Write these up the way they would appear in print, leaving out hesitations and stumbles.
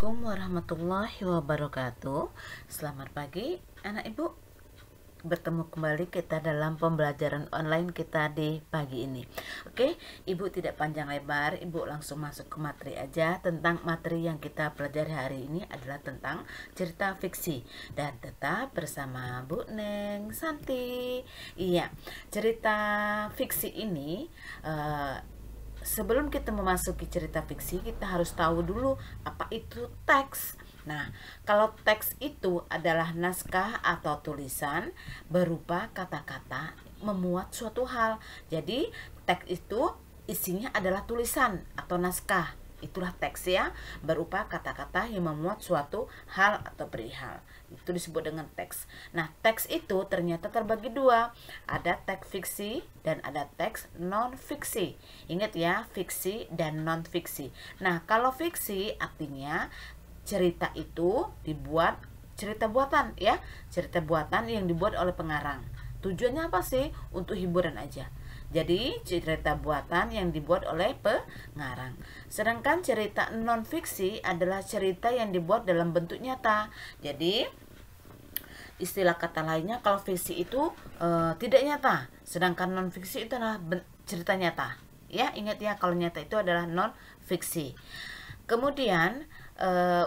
Assalamualaikum warahmatullahi wabarakatuh. Selamat pagi anak ibu. Bertemu kembali kita dalam pembelajaran online kita di pagi ini. Oke, ibu tidak panjang lebar, ibu langsung masuk ke materi aja. Tentang materi yang kita pelajari hari ini adalah tentang cerita fiksi. Dan tetap bersama Bu Neng Santi. Iya, cerita fiksi ini sebelum kita memasuki cerita fiksi, kita harus tahu dulu apa itu teks. Nah, kalau teks itu adalah naskah atau tulisan berupa kata-kata memuat suatu hal. Jadi, teks itu isinya adalah tulisan atau naskah. Itulah teks ya, berupa kata-kata yang memuat suatu hal atau perihal. Itu disebut dengan teks. Nah, teks itu ternyata terbagi dua. Ada teks fiksi dan ada teks non fiksi. Ingat ya, fiksi dan non fiksi. Nah, kalau fiksi artinya cerita itu dibuat cerita buatan ya, cerita buatan yang dibuat oleh pengarang. Tujuannya apa sih? Untuk hiburan aja. Jadi cerita buatan yang dibuat oleh pengarang. Sedangkan cerita non fiksi adalah cerita yang dibuat dalam bentuk nyata. Jadi istilah kata lainnya, kalau fiksi itu tidak nyata, sedangkan non fiksi itu adalah cerita nyata. Ya, ingat ya, kalau nyata itu adalah non fiksi. Kemudian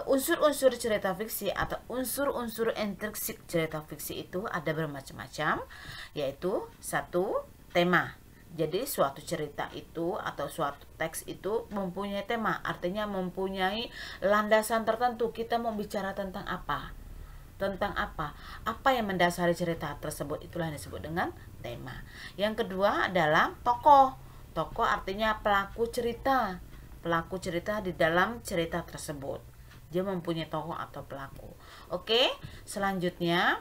unsur-unsur cerita fiksi atau unsur-unsur intrinsik cerita fiksi itu ada bermacam-macam, yaitu satu, tema. Jadi suatu cerita itu atau suatu teks itu mempunyai tema, artinya mempunyai landasan tertentu. Kita mau bicara tentang apa? Tentang apa? Apa yang mendasari cerita tersebut, itulah yang disebut dengan tema. Yang kedua adalah tokoh. Tokoh artinya pelaku cerita. Pelaku cerita di dalam cerita tersebut. Dia mempunyai tokoh atau pelaku. Oke, selanjutnya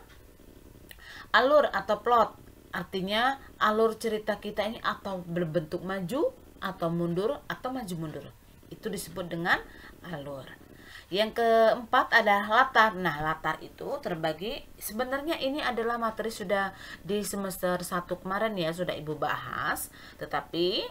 alur atau plot. Artinya alur cerita kita ini atau berbentuk maju atau mundur atau maju mundur. Itu disebut dengan alur. Yang keempat adalah latar. Nah, latar itu terbagi, sebenarnya ini adalah materi sudah di semester 1 kemarin ya, sudah Ibu bahas, tetapi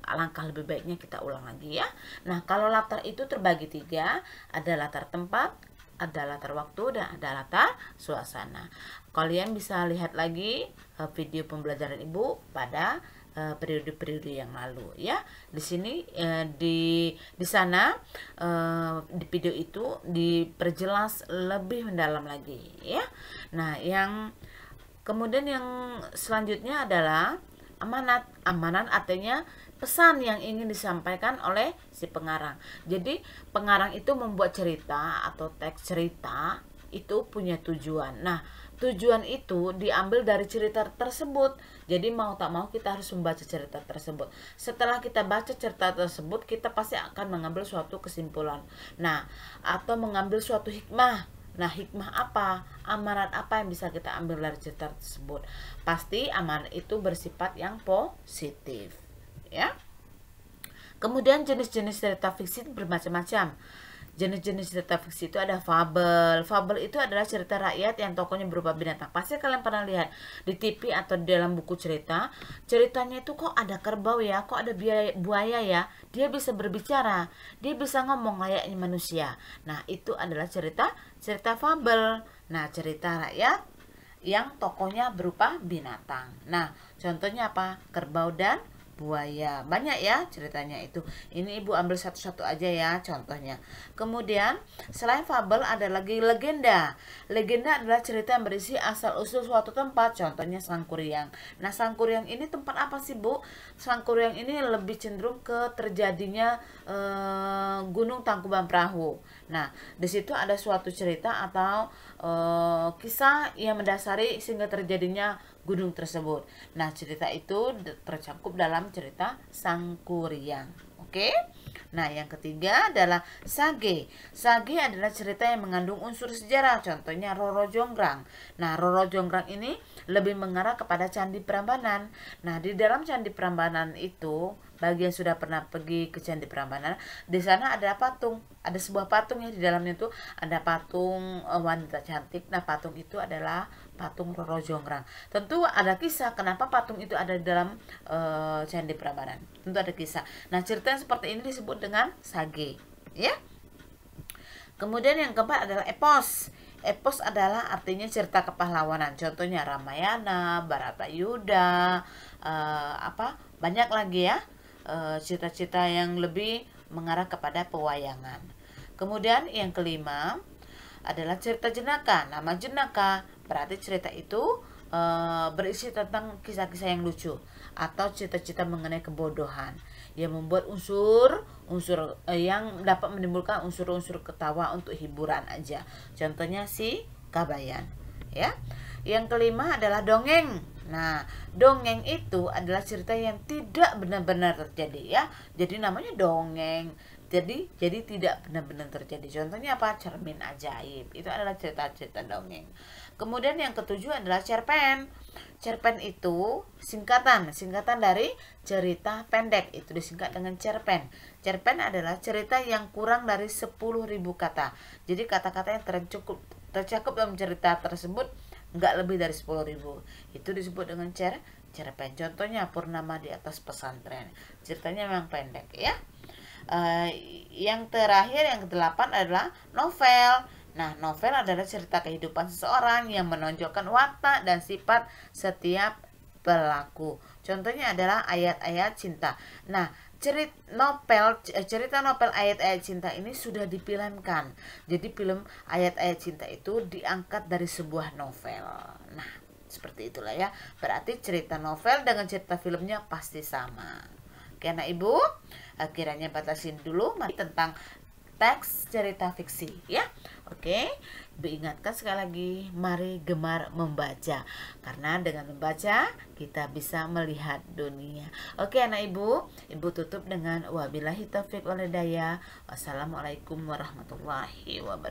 alangkah lebih baiknya kita ulang lagi ya. Nah, kalau latar itu terbagi 3, ada latar tempat, ada latar waktu, dan ada latar suasana. Kalian bisa lihat lagi video pembelajaran Ibu pada periode-periode yang lalu ya. Di sini di sana di video itu diperjelas lebih mendalam lagi ya. Nah, yang kemudian yang selanjutnya adalah amanat. Amanat artinya pesan yang ingin disampaikan oleh si pengarang. Jadi pengarang itu membuat cerita atau teks cerita itu punya tujuan. Nah, tujuan itu diambil dari cerita tersebut. Jadi mau tak mau kita harus membaca cerita tersebut. Setelah kita baca cerita tersebut, kita pasti akan mengambil suatu kesimpulan. Nah, atau mengambil suatu hikmah. Nah, hikmah apa? Amanat apa yang bisa kita ambil dari cerita tersebut? Pasti amanat itu bersifat yang positif, ya. Kemudian jenis-jenis cerita fiksi bermacam-macam. Jenis-jenis cerita fiksi itu ada fabel. Fabel itu adalah cerita rakyat yang tokohnya berupa binatang. Pasti kalian pernah lihat di TV atau di dalam buku cerita. Ceritanya itu kok ada kerbau ya, kok ada buaya ya. Dia bisa berbicara, dia bisa ngomong layaknya manusia. Nah, itu adalah cerita fabel. Nah, cerita rakyat yang tokohnya berupa binatang. Nah, contohnya apa? Kerbau dan buaya. Banyak ya ceritanya itu. Ini Ibu ambil satu-satu aja ya contohnya. Kemudian selain fabel ada lagi legenda. Legenda adalah cerita yang berisi asal-usul suatu tempat. Contohnya Sangkuriang. Nah, Sangkuriang ini tempat apa sih, Bu? Sangkuriang ini lebih cenderung ke terjadinya Gunung Tangkuban Perahu. Nah, di situ ada suatu cerita atau kisah yang mendasari sehingga terjadinya gunung tersebut. Nah, cerita itu tercakup dalam cerita Sangkuriang. Oke. Nah, yang ketiga adalah sage. Sage adalah cerita yang mengandung unsur sejarah. Contohnya Roro Jonggrang. Nah, Roro Jonggrang ini lebih mengarah kepada Candi Prambanan. Nah, di dalam Candi Prambanan itu, bagi yang sudah pernah pergi ke Candi Prambanan, di sana ada patung. Ada sebuah patung ya, di dalamnya itu ada patung wanita cantik. Nah, patung itu adalah patung Roro Jonggrang. Tentu ada kisah kenapa patung itu ada di dalam Candi Prambanan. Tentu ada kisah. Nah, cerita yang seperti ini disebut dengan sage, ya. Kemudian yang keempat adalah epos. Epos adalah artinya cerita kepahlawanan. Contohnya Ramayana, Baratayuda, banyak lagi ya, cerita-cerita yang lebih mengarah kepada pewayangan. Kemudian yang kelima adalah cerita jenaka. Nama jenaka berarti cerita itu berisi tentang kisah-kisah yang lucu atau cerita-cerita mengenai kebodohan yang membuat unsur yang dapat menimbulkan unsur-unsur ketawa untuk hiburan aja. Contohnya si Kabayan, ya. Yang kelima adalah dongeng. Nah, dongeng itu adalah cerita yang tidak benar-benar terjadi, ya. Jadi namanya dongeng. Jadi tidak benar-benar terjadi. Contohnya apa? Cermin ajaib. Itu adalah cerita-cerita dongeng. Kemudian yang ketujuh adalah cerpen. Cerpen itu singkatan dari cerita pendek. Itu disingkat dengan cerpen. Cerpen adalah cerita yang kurang dari 10.000 kata. Jadi kata-kata yang tercakup dalam cerita tersebut nggak lebih dari 10.000. Itu disebut dengan cerpen. Contohnya Purnama di Atas Pesantren. Ceritanya memang pendek, ya. Yang terakhir, yang ke-8 adalah novel. Nah, novel adalah cerita kehidupan seseorang yang menonjolkan watak dan sifat setiap pelaku. Contohnya adalah ayat-ayat cinta. Nah, cerita novel ayat-ayat cinta ini sudah difilmkan. Jadi film ayat-ayat cinta itu diangkat dari sebuah novel. Nah, seperti itulah ya. Berarti cerita novel dengan cerita filmnya pasti sama. Oke, anak ibu, kiranya batasin dulu tentang teks cerita fiksi, ya. Oke, ibu ingatkan sekali lagi, mari gemar membaca, karena dengan membaca kita bisa melihat dunia. Oke, anak ibu tutup dengan wabillahi taufiq wal hidayah. Wassalamualaikum warahmatullahi wabarakatuh.